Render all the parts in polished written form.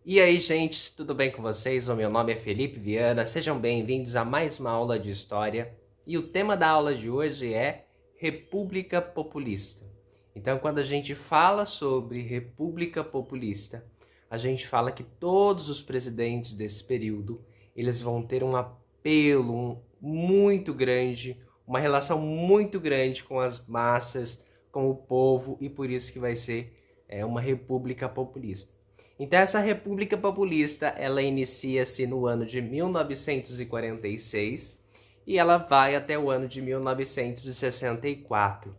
E aí, gente, tudo bem com vocês? O meu nome é Felipe Viana, sejam bem-vindos a mais uma aula de História. E o tema da aula de hoje é República Populista. Então, quando a gente fala sobre República Populista, a gente fala que todos os presidentes desse período, eles vão ter um apelo muito grande, uma relação muito grande com as massas, com o povo, e por isso que vai ser uma república populista. Então essa República Populista, ela inicia-se no ano de 1946 e ela vai até o ano de 1964.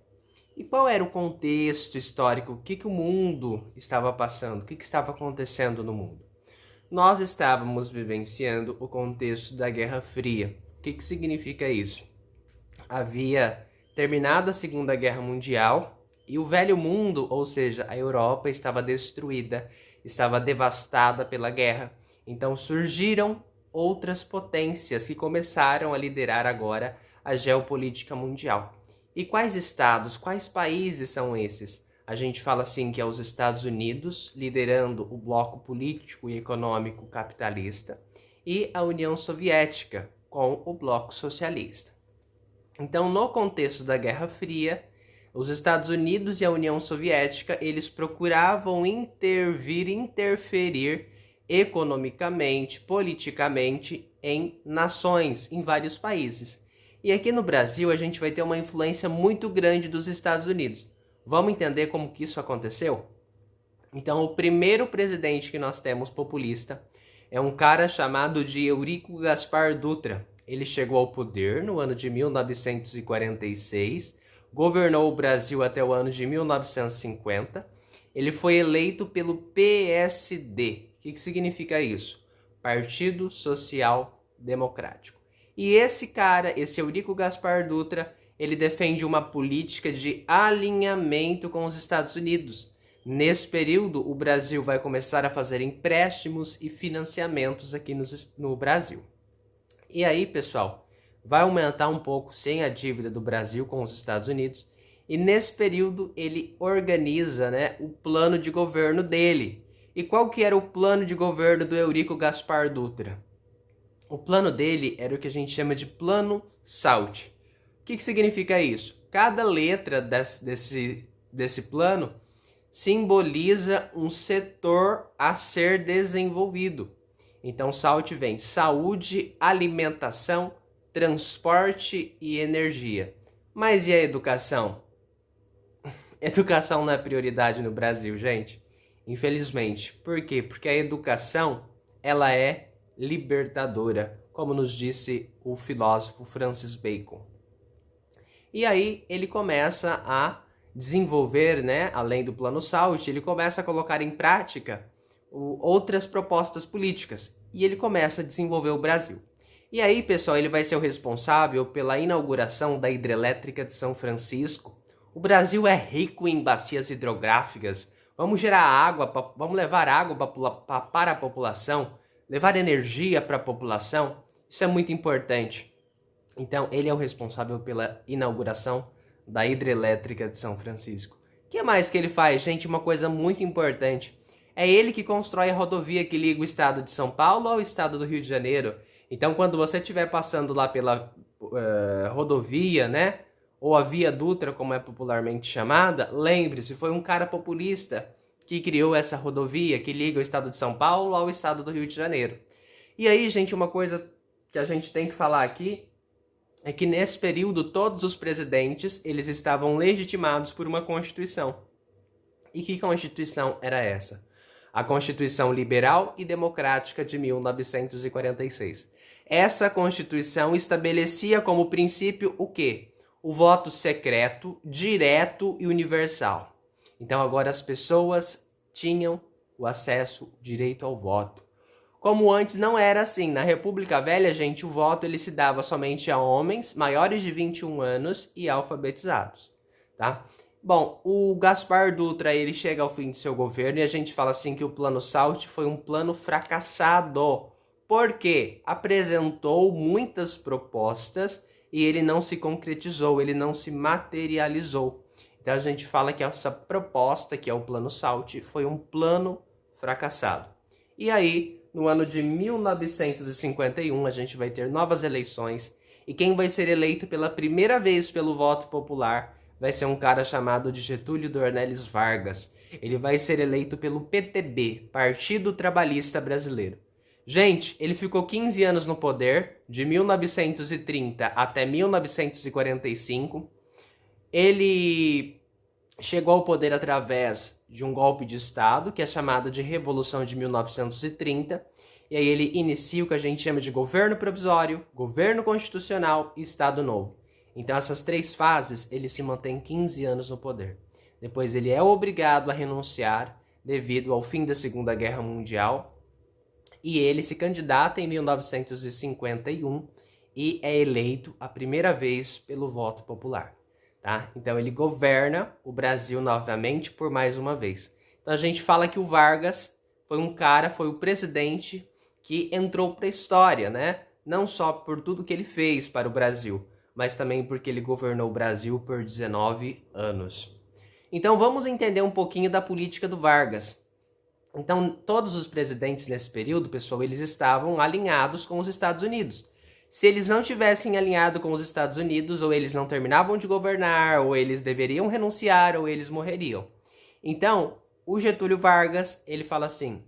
E qual era o contexto histórico? O que o mundo estava passando? O que estava acontecendo no mundo? Nós estávamos vivenciando o contexto da Guerra Fria. O que significa isso? Havia terminado a Segunda Guerra Mundial e o velho mundo, ou seja, a Europa, estava destruída, estava devastada pela guerra. Então surgiram outras potências que começaram a liderar agora a geopolítica mundial. E quais estados, quais países são esses? A gente fala assim que é os Estados Unidos, liderando o bloco político e econômico capitalista, e a União Soviética, com o bloco socialista. Então, no contexto da Guerra Fria, os Estados Unidos e a União Soviética, eles procuravam interferir economicamente, politicamente em nações, em vários países. E aqui no Brasil, a gente vai ter uma influência muito grande dos Estados Unidos. Vamos entender como que isso aconteceu? Então, o primeiro presidente que nós temos populista é um cara chamado de Eurico Gaspar Dutra. Ele chegou ao poder no ano de 1946, governou o Brasil até o ano de 1950. Ele foi eleito pelo PSD. O que significa isso? Partido Social Democrático. E esse cara, esse Eurico Gaspar Dutra, ele defende uma política de alinhamento com os Estados Unidos. Nesse período, o Brasil vai começar a fazer empréstimos e financiamentos aqui no Brasil. E aí, pessoal, vai aumentar um pouco sim a dívida do Brasil com os Estados Unidos. E nesse período ele organiza, o plano de governo dele. E qual que era o plano de governo do Eurico Gaspar Dutra? O plano dele era o que a gente chama de Plano SALT. O que significa isso? Cada letra desse plano simboliza um setor a ser desenvolvido. Então, SALT vem saúde, alimentação, transporte e energia. Mas e a educação? Educação não é prioridade no Brasil, gente. Infelizmente. Por quê? Porque a educação, ela é libertadora, como nos disse o filósofo Francis Bacon. E aí ele começa a desenvolver, além do plano SALT, ele começa a colocar em prática outras propostas políticas. E ele começa a desenvolver o Brasil. E aí, pessoal, ele vai ser o responsável pela inauguração da hidrelétrica de São Francisco. O Brasil é rico em bacias hidrográficas. Vamos gerar água, vamos levar água para a população, levar energia para a população. Isso é muito importante. Então, ele é o responsável pela inauguração da hidrelétrica de São Francisco. O que mais que ele faz? Gente, uma coisa muito importante. É ele que constrói a rodovia que liga o estado de São Paulo ao estado do Rio de Janeiro. Então, quando você estiver passando lá pela rodovia, ou a Via Dutra, como é popularmente chamada, lembre-se, foi um cara populista que criou essa rodovia que liga o estado de São Paulo ao estado do Rio de Janeiro. E aí, gente, uma coisa que a gente tem que falar aqui é que nesse período todos os presidentes eles estavam legitimados por uma Constituição. E que Constituição era essa? A Constituição Liberal e Democrática de 1946. Essa Constituição estabelecia como princípio o quê? O voto secreto, direto e universal. Então agora as pessoas tinham o acesso, direito ao voto. Como antes não era assim. Na República Velha, gente, o voto ele se dava somente a homens maiores de 21 anos e alfabetizados, tá? Bom, o Gaspar Dutra, ele chega ao fim de seu governo e a gente fala assim que o plano SALT foi um plano fracassado. Por quê? Apresentou muitas propostas e ele não se concretizou, ele não se materializou. Então a gente fala que essa proposta, que é o plano SALT, foi um plano fracassado. E aí, no ano de 1951, a gente vai ter novas eleições. E quem vai ser eleito pela primeira vez pelo voto popular vai ser um cara chamado de Getúlio Dornelles Vargas. Ele vai ser eleito pelo PTB, Partido Trabalhista Brasileiro. Gente, ele ficou 15 anos no poder, de 1930 até 1945. Ele chegou ao poder através de um golpe de Estado, que é chamado de Revolução de 1930, e aí ele inicia o que a gente chama de governo provisório, governo constitucional e Estado Novo. Então essas três fases, ele se mantém 15 anos no poder. Depois ele é obrigado a renunciar devido ao fim da Segunda Guerra Mundial, e ele se candidata em 1951 e é eleito a primeira vez pelo voto popular. Tá? Então ele governa o Brasil novamente por mais uma vez. Então a gente fala que o Vargas foi o presidente que entrou para a história, né? Não só por tudo que ele fez para o Brasil, mas também porque ele governou o Brasil por 19 anos. Então vamos entender um pouquinho da política do Vargas. Então todos os presidentes nesse período, pessoal, eles estavam alinhados com os Estados Unidos. Se eles não tivessem alinhado com os Estados Unidos, ou eles não terminavam de governar, ou eles deveriam renunciar, ou eles morreriam. Então, o Getúlio Vargas, ele fala assim: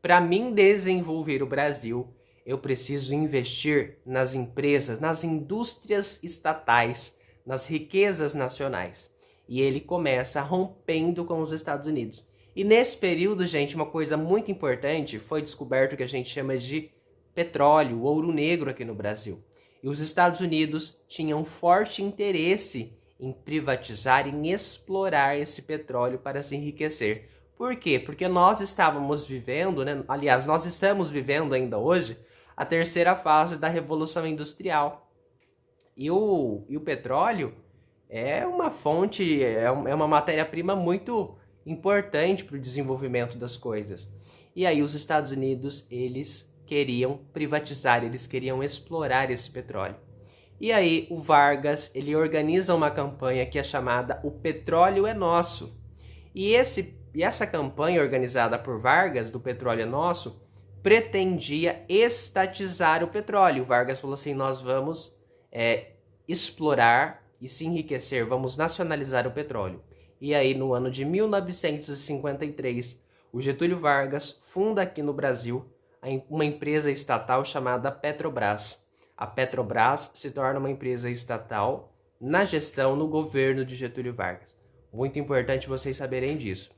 para mim desenvolver o Brasil, eu preciso investir nas empresas, nas indústrias estatais, nas riquezas nacionais. E ele começa rompendo com os Estados Unidos. E nesse período, gente, uma coisa muito importante, foi descoberto o que a gente chama de petróleo, ouro negro aqui no Brasil. E os Estados Unidos tinham forte interesse em privatizar, em explorar esse petróleo para se enriquecer. Por quê? Porque nós estávamos vivendo, né? Aliás, nós estamos vivendo ainda hoje a terceira fase da Revolução Industrial. E o petróleo é uma fonte, é uma matéria-prima muito importante para o desenvolvimento das coisas. E aí os Estados Unidos, eles queriam privatizar, eles queriam explorar esse petróleo. E aí o Vargas, ele organiza uma campanha que é chamada O Petróleo é Nosso. E essa campanha organizada por Vargas, do Petróleo é Nosso, pretendia estatizar o petróleo. O Vargas falou assim: nós vamos explorar e se enriquecer, vamos nacionalizar o petróleo. E aí no ano de 1953, o Getúlio Vargas funda aqui no Brasil uma empresa estatal chamada Petrobras. A Petrobras se torna uma empresa estatal na gestão, no governo de Getúlio Vargas. Muito importante vocês saberem disso.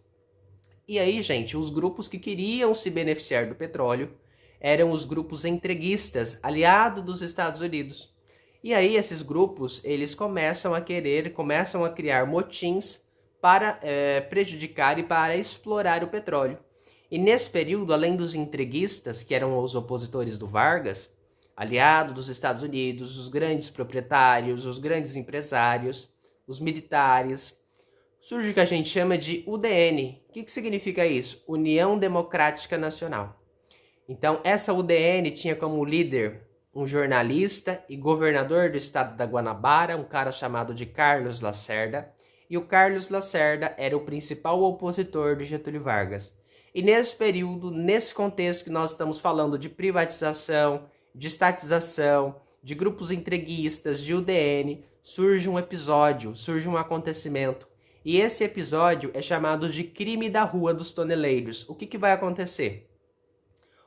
E aí, gente, os grupos que queriam se beneficiar do petróleo eram os grupos entreguistas, aliados dos Estados Unidos. E aí esses grupos, eles começam a criar motins para prejudicar e para explorar o petróleo. E nesse período, além dos entreguistas, que eram os opositores do Vargas, aliado dos Estados Unidos, os grandes proprietários, os grandes empresários, os militares, surge o que a gente chama de UDN. O que significa isso? União Democrática Nacional. Então, essa UDN tinha como líder um jornalista e governador do estado da Guanabara, um cara chamado de Carlos Lacerda, e o Carlos Lacerda era o principal opositor de Getúlio Vargas. E nesse período, nesse contexto que nós estamos falando de privatização, de estatização, de grupos entreguistas, de UDN, surge um episódio, surge um acontecimento. E esse episódio é chamado de Crime da Rua dos Toneleiros. O que vai acontecer?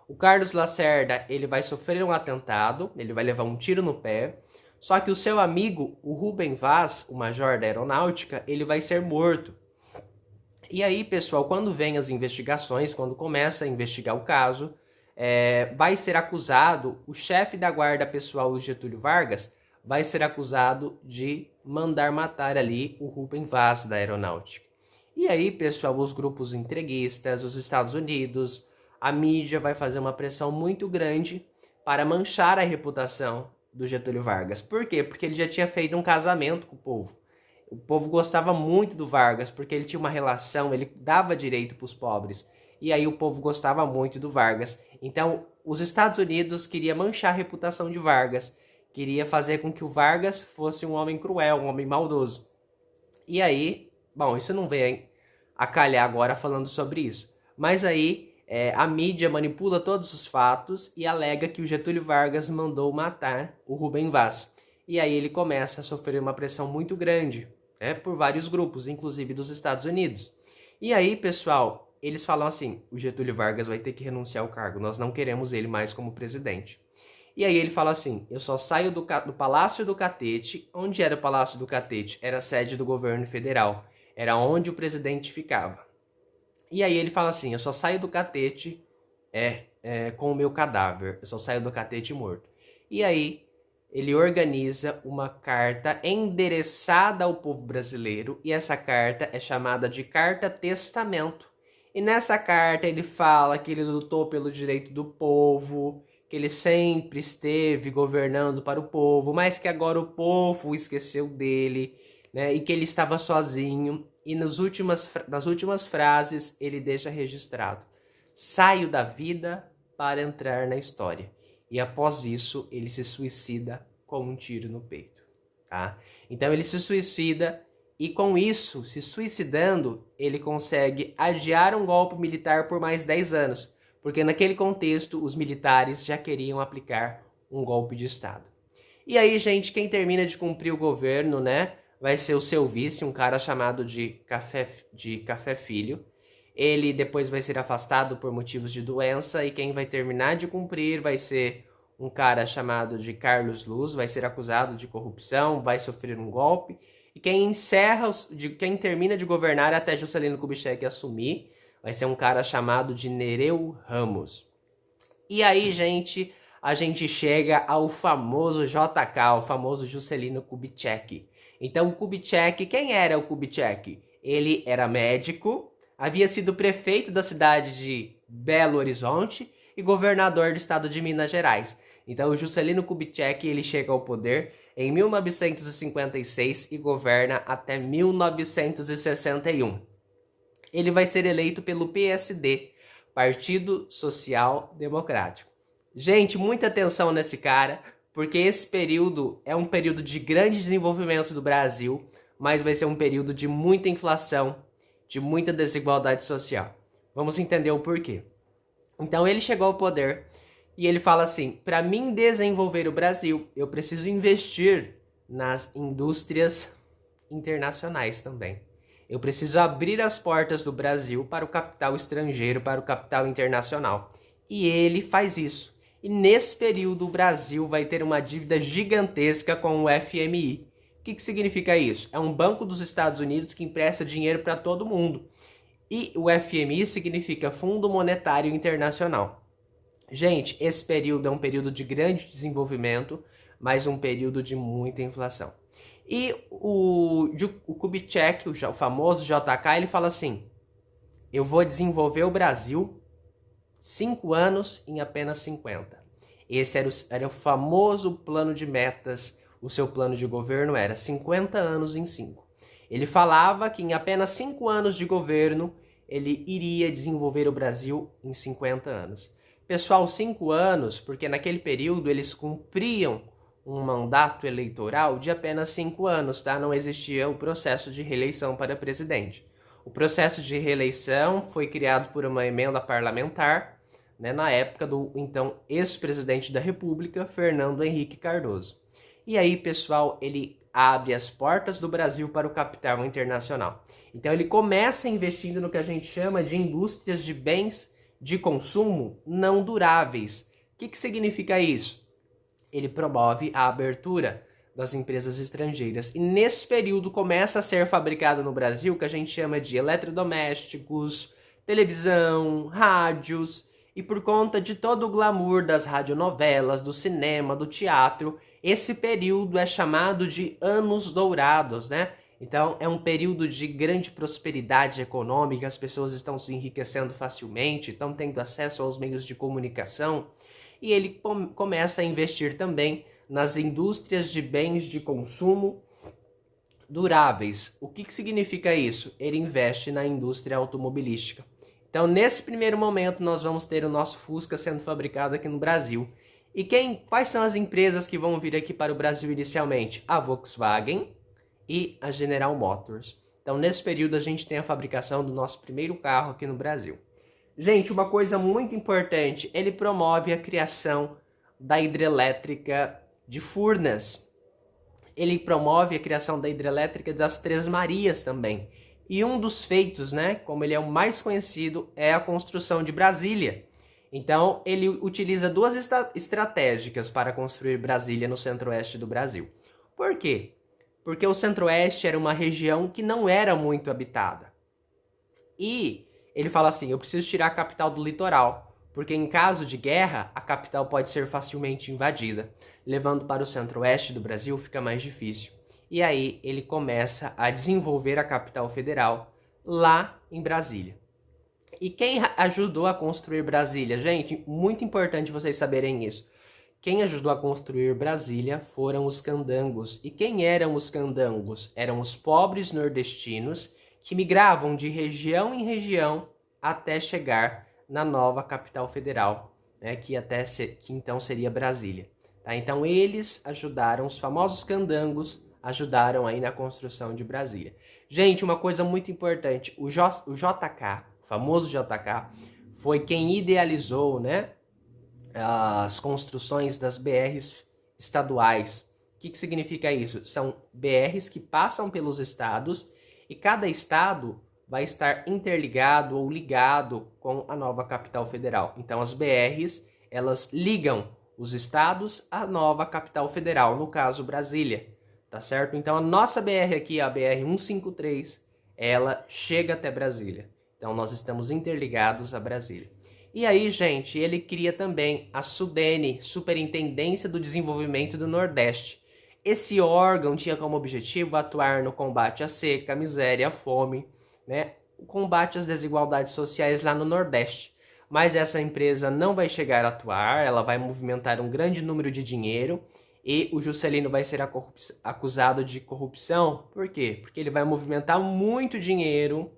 O Carlos Lacerda, ele vai sofrer um atentado, ele vai levar um tiro no pé, só que o seu amigo, o Rubem Vaz, o major da aeronáutica, ele vai ser morto. E aí, pessoal, quando vem as investigações, quando começa a investigar o caso, vai ser acusado, o chefe da guarda pessoal do Getúlio Vargas, vai ser acusado de mandar matar ali o Rubem Vaz da aeronáutica. E aí, pessoal, os grupos entreguistas, os Estados Unidos, a mídia vai fazer uma pressão muito grande para manchar a reputação do Getúlio Vargas. Por quê? Porque ele já tinha feito um casamento com o povo. O povo gostava muito do Vargas, porque ele tinha uma relação, ele dava direito para os pobres. E aí o povo gostava muito do Vargas. Então, os Estados Unidos queriam manchar a reputação de Vargas, queria fazer com que o Vargas fosse um homem cruel, um homem maldoso. E aí, bom, isso não vem a calhar agora falando sobre isso. Mas aí A mídia manipula todos os fatos e alega que o Getúlio Vargas mandou matar o Rubem Vaz. E aí ele começa a sofrer uma pressão muito grande, né, por vários grupos, inclusive dos Estados Unidos. E aí, pessoal, eles falam assim, o Getúlio Vargas vai ter que renunciar ao cargo, nós não queremos ele mais como presidente. E aí ele fala assim, eu só saio do Palácio do Catete. Onde era o Palácio do Catete? Era a sede do governo federal, era onde o presidente ficava. E aí ele fala assim, eu só saio do catete com o meu cadáver, eu só saio do catete morto. E aí ele organiza uma carta endereçada ao povo brasileiro, e essa carta é chamada de Carta Testamento. E nessa carta ele fala que ele lutou pelo direito do povo, que ele sempre esteve governando para o povo, mas que agora o povo esqueceu dele, né? E que ele estava sozinho. E nas últimas frases ele deixa registrado: saio da vida para entrar na história. E após isso ele se suicida com um tiro no peito, tá? Então ele se suicida e com isso, se suicidando, ele consegue adiar um golpe militar por mais 10 anos, porque naquele contexto os militares já queriam aplicar um golpe de Estado. E aí, gente, quem termina de cumprir o governo, né, vai ser o seu vice, um cara chamado de Café Filho. Ele depois vai ser afastado por motivos de doença, e quem vai terminar de cumprir vai ser um cara chamado de Carlos Luz, vai ser acusado de corrupção, vai sofrer um golpe. E quem termina de governar até Juscelino Kubitschek assumir vai ser um cara chamado de Nereu Ramos. E aí, gente, a gente chega ao famoso JK, o famoso Juscelino Kubitschek. Então, o Kubitschek, quem era o Kubitschek? Ele era médico, havia sido prefeito da cidade de Belo Horizonte e governador do estado de Minas Gerais. Então, o Juscelino Kubitschek, ele chega ao poder em 1956 e governa até 1961. Ele vai ser eleito pelo PSD, Partido Social Democrático. Gente, muita atenção nesse cara, porque esse período é um período de grande desenvolvimento do Brasil, mas vai ser um período de muita inflação, de muita desigualdade social. Vamos entender o porquê. Então ele chegou ao poder e ele fala assim, para mim desenvolver o Brasil, eu preciso investir nas indústrias internacionais também. Eu preciso abrir as portas do Brasil para o capital estrangeiro, para o capital internacional. E ele faz isso. E nesse período o Brasil vai ter uma dívida gigantesca com o FMI. O que significa isso? É um banco dos Estados Unidos que empresta dinheiro para todo mundo. E o FMI significa Fundo Monetário Internacional. Gente, esse período é um período de grande desenvolvimento, mas um período de muita inflação. E o Kubitschek, o famoso JK, ele fala assim, eu vou desenvolver o Brasil 5 anos em apenas 50. Esse era o famoso plano de metas, o seu plano de governo era 50 anos em 5. Ele falava que em apenas 5 anos de governo, ele iria desenvolver o Brasil em 50 anos. Pessoal, 5 anos, porque naquele período eles cumpriam um mandato eleitoral de apenas 5 anos, tá? Não existia o processo de reeleição para presidente. O processo de reeleição foi criado por uma emenda parlamentar, né, na época do então ex-presidente da República, Fernando Henrique Cardoso. E aí, pessoal, ele abre as portas do Brasil para o capital internacional. Então ele começa investindo no que a gente chama de indústrias de bens de consumo não duráveis. O que significa isso? Ele promove a abertura das empresas estrangeiras. E nesse período começa a ser fabricado no Brasil o que a gente chama de eletrodomésticos, televisão, rádios. E por conta de todo o glamour das radionovelas, do cinema, do teatro, esse período é chamado de Anos Dourados, né? Então é um período de grande prosperidade econômica, as pessoas estão se enriquecendo facilmente, estão tendo acesso aos meios de comunicação, e ele começa a investir também nas indústrias de bens de consumo duráveis. O que significa isso? Ele investe na indústria automobilística. Então, nesse primeiro momento, nós vamos ter o nosso Fusca sendo fabricado aqui no Brasil. E quais são as empresas que vão vir aqui para o Brasil inicialmente? A Volkswagen e a General Motors. Então, nesse período, a gente tem a fabricação do nosso primeiro carro aqui no Brasil. Gente, uma coisa muito importante, ele promove a criação da hidrelétrica de Furnas. Ele promove a criação da hidrelétrica das Três Marias também. E um dos feitos, né, como ele é o mais conhecido, é a construção de Brasília. Então, ele utiliza duas estratégicas para construir Brasília no centro-oeste do Brasil. Por quê? Porque o centro-oeste era uma região que não era muito habitada. E ele fala assim, eu preciso tirar a capital do litoral, porque em caso de guerra, a capital pode ser facilmente invadida. Levando para o centro-oeste do Brasil fica mais difícil. E aí ele começa a desenvolver a capital federal lá em Brasília. E quem ajudou a construir Brasília? Gente, muito importante vocês saberem isso. Quem ajudou a construir Brasília foram os candangos. E quem eram os candangos? Eram os pobres nordestinos que migravam de região em região até chegar na nova capital federal, né, que então seria Brasília. Tá? Então eles ajudaram, os famosos candangos ajudaram aí na construção de Brasília. Gente, uma coisa muito importante, o JK, o famoso JK, foi quem idealizou, né, as construções das BRs estaduais. O que significa isso? São BRs que passam pelos estados e cada estado vai estar interligado ou ligado com a nova capital federal. Então as BRs, elas ligam os estados à nova capital federal, no caso Brasília, tá certo? Então a nossa BR aqui, a BR-153, ela chega até Brasília. Então nós estamos interligados a Brasília. E aí, gente, ele cria também a SUDENE, Superintendência do Desenvolvimento do Nordeste. Esse órgão tinha como objetivo atuar no combate à seca, à miséria, à fome, né? O combate às desigualdades sociais lá no Nordeste. Mas essa empresa não vai chegar a atuar, ela vai movimentar um grande número de dinheiro e o Juscelino vai ser acusado de corrupção. Por quê? Porque ele vai movimentar muito dinheiro,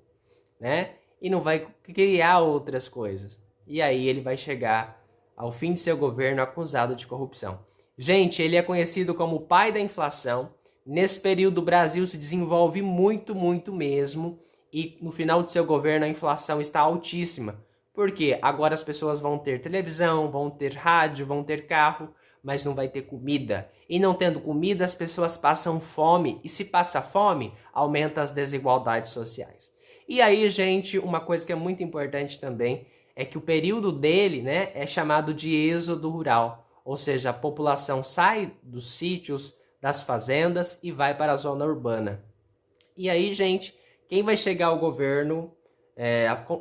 né? E não vai criar outras coisas. E aí ele vai chegar ao fim de seu governo acusado de corrupção. Gente, ele é conhecido como o pai da inflação. Nesse período o Brasil se desenvolve muito, muito mesmo. E no final de seu governo a inflação está altíssima. Por quê? Agora as pessoas vão ter televisão, vão ter rádio, vão ter carro, mas não vai ter comida. E não tendo comida as pessoas passam fome. E se passa fome, aumenta as desigualdades sociais. E aí, gente, uma coisa que é muito importante também é que o período dele, né, é chamado de êxodo rural. Ou seja, a população sai dos sítios, das fazendas e vai para a zona urbana. E aí, gente, quem vai chegar ao governo,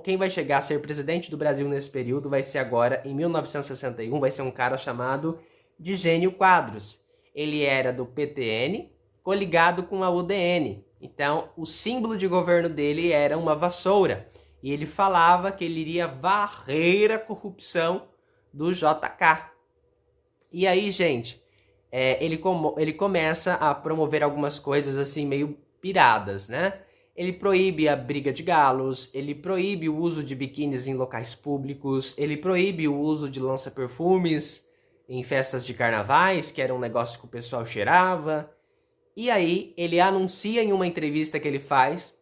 quem vai chegar a ser presidente do Brasil nesse período vai ser agora, em 1961, vai ser um cara chamado de Jânio Quadros. Ele era do PTN, coligado com a UDN. Então, o símbolo de governo dele era uma vassoura. E ele falava que ele iria varrer a corrupção do JK. E aí, gente, ele começa a promover algumas coisas assim meio piradas, né? Ele proíbe a briga de galos, ele proíbe o uso de biquínis em locais públicos, ele proíbe o uso de lança-perfumes em festas de carnavais, que era um negócio que o pessoal cheirava. E aí, ele anuncia em uma entrevista que ele faz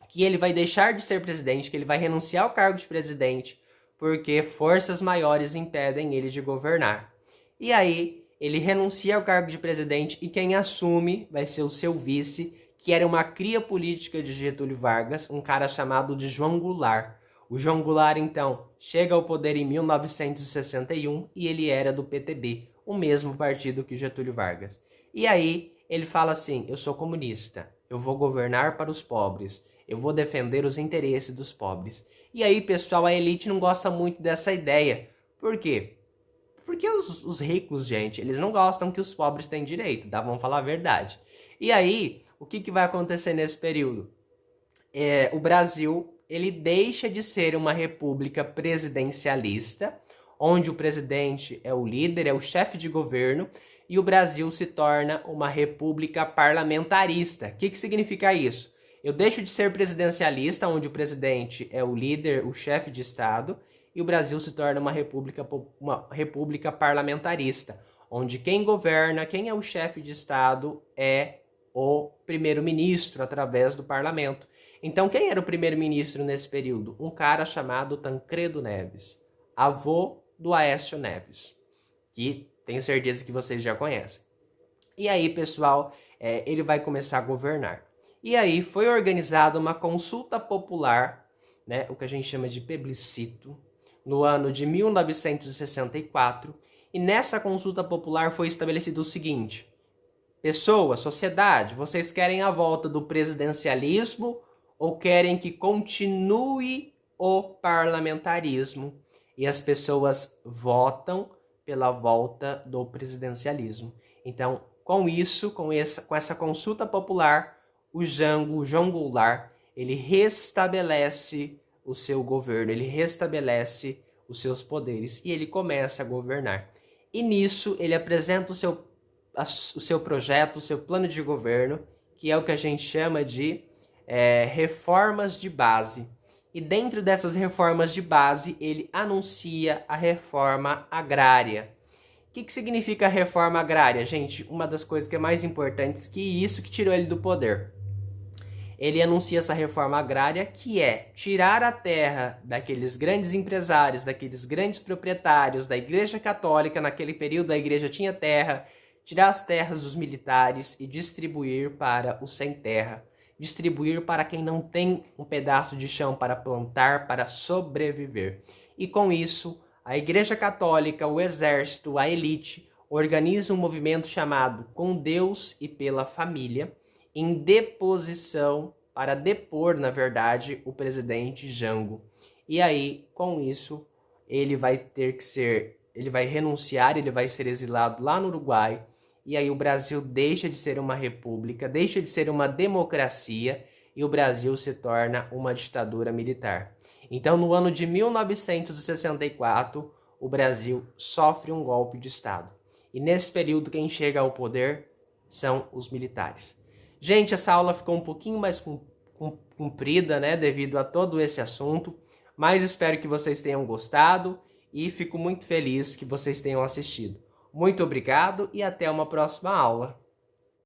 que ele vai deixar de ser presidente, que ele vai renunciar ao cargo de presidente, porque forças maiores impedem ele de governar. E aí, ele renuncia ao cargo de presidente e quem assume vai ser o seu vice, que era uma cria política de Getúlio Vargas, um cara chamado de João Goulart. O João Goulart, então, chega ao poder em 1961 e ele era do PTB, o mesmo partido que Getúlio Vargas. E aí, ele fala assim, eu sou comunista, eu vou governar para os pobres, eu vou defender os interesses dos pobres. E aí, pessoal, a elite não gosta muito dessa ideia. Por quê? Porque os ricos, gente, eles não gostam que os pobres têm direito, tá? Vamos falar a verdade. E aí, o que vai acontecer nesse período? O Brasil, ele deixa de ser uma república presidencialista, onde o presidente é o líder, é o chefe de governo, e o Brasil se torna uma república parlamentarista. O que significa isso? Eu deixo de ser presidencialista, onde o presidente é o líder, o chefe de Estado, e o Brasil se torna uma república parlamentarista, onde quem governa, quem é o chefe de Estado é o primeiro-ministro através do parlamento. Então, quem era o primeiro-ministro nesse período? Um cara chamado Tancredo Neves, avô do Aécio Neves, que tenho certeza que vocês já conhecem. E aí, pessoal, ele vai começar a governar. E aí foi organizada uma consulta popular, né, o que a gente chama de plebiscito, no ano de 1964. E nessa consulta popular foi estabelecido o seguinte: pessoas, sociedade, vocês querem a volta do presidencialismo ou querem que continue o parlamentarismo? E as pessoas votam pela volta do presidencialismo. Então, com isso, com essa consulta popular, o João Goulart, ele restabelece o seu governo, ele restabelece os seus poderes e ele começa a governar. E nisso ele apresenta o seu projeto, o seu plano de governo, que é o que a gente chama de reformas de base. E dentro dessas reformas de base, ele anuncia a reforma agrária. O que significa a reforma agrária? Gente, uma das coisas que é mais importante, que isso que tirou ele do poder. Ele anuncia essa reforma agrária, que é tirar a terra daqueles grandes empresários, daqueles grandes proprietários da Igreja Católica. Naquele período a igreja tinha terra, tirar as terras dos militares e distribuir para os sem terra. Distribuir para quem não tem um pedaço de chão para plantar, para sobreviver. E com isso, a Igreja Católica, o exército, a elite, organiza um movimento chamado Com Deus e pela Família, em deposição, para depor, na verdade, o presidente Jango. E aí, com isso, ele vai renunciar, ele vai ser exilado lá no Uruguai. E aí o Brasil deixa de ser uma república, deixa de ser uma democracia e o Brasil se torna uma ditadura militar. Então, no ano de 1964, o Brasil sofre um golpe de Estado. E nesse período, quem chega ao poder são os militares. Gente, essa aula ficou um pouquinho mais comprida, né, devido a todo esse assunto, mas espero que vocês tenham gostado e fico muito feliz que vocês tenham assistido. Muito obrigado e até uma próxima aula.